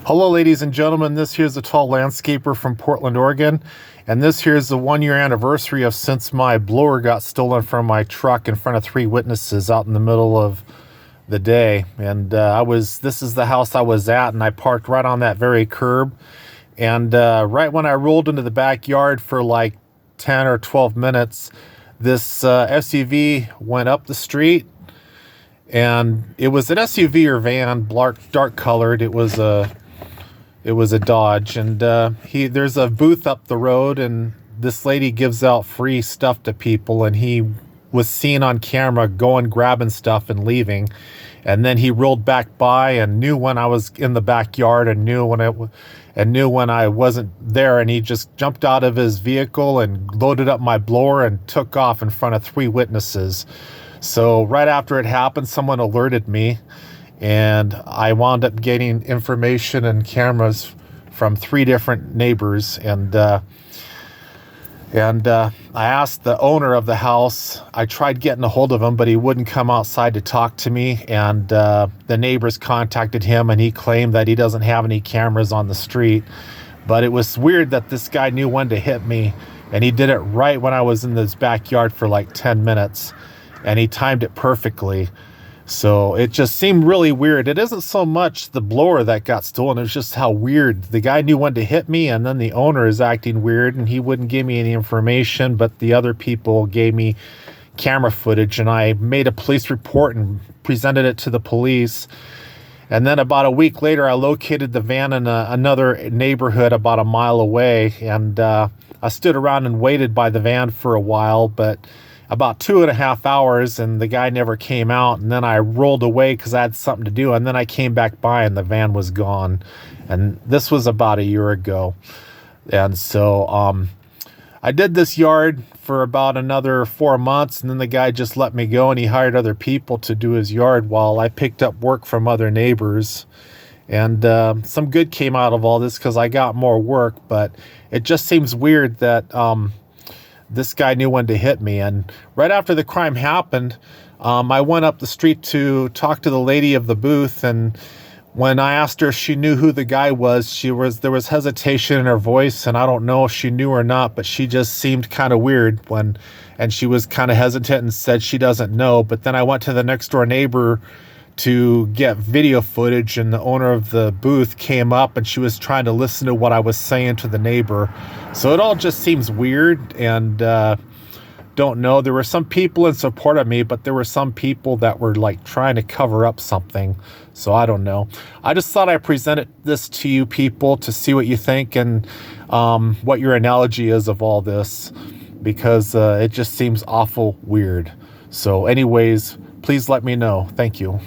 Hello, ladies and gentlemen. This here's a tall landscaper from Portland, Oregon. And this here's the 1 year anniversary of since my blower got stolen from my truck in front of 3 witnesses out in the middle of the day. And this is the house I was at, and I parked right on that very curb. And right when I rolled into the backyard for like 10 or 12 minutes, this SUV went up the street. And it was an SUV or van, dark colored. It was a Dodge, and there's a booth up the road, and this lady gives out free stuff to people, and he was seen on camera going, grabbing stuff and leaving. And then he rolled back by and knew when I was in the backyard and knew when I wasn't there, and he just jumped out of his vehicle and loaded up my blower and took off in front of 3 witnesses. So right after it happened, someone alerted me, and I wound up getting information and cameras from 3 different neighbors. And I asked the owner of the house. I tried getting a hold of him, but he wouldn't come outside to talk to me. And the neighbors contacted him, and he claimed that he doesn't have any cameras on the street. But it was weird that this guy knew when to hit me, and he did it right when I was in this backyard for like 10 minutes. And he timed it perfectly. So it just seemed really weird. It isn't so much the blower that got stolen. It was just how weird. The guy knew when to hit me, and then the owner is acting weird, and he wouldn't give me any information, but the other people gave me camera footage, and I made a police report and presented it to the police. And then about a week later, I located the van in another neighborhood about a mile away, and I stood around and waited by the van for a while, but about 2.5 hours, and the guy never came out. And then I rolled away because I had something to do, and then I came back by and the van was gone. And this was about a year ago. And so I did this yard for about another 4 months, and then the guy just let me go, and he hired other people to do his yard while I picked up work from other neighbors. And some good came out of all this because I got more work, but it just seems weird that this guy knew when to hit me. And right after the crime happened, I went up the street to talk to the lady of the booth, and when I asked her if she knew who the guy was, there was hesitation in her voice, and I don't know if she knew or not, but she just seemed kind of weird and she was kind of hesitant and said she doesn't know. But then I went to the next door neighbor to get video footage, and the owner of the booth came up, and she was trying to listen to what I was saying to the neighbor. So it all just seems weird, and don't know. There were some people in support of me, but there were some people that were like trying to cover up something. So I don't know. I just thought I'd present this to you people to see what you think and what your analogy is of all this, because it just seems awful weird. So anyways, please let me know. Thank you.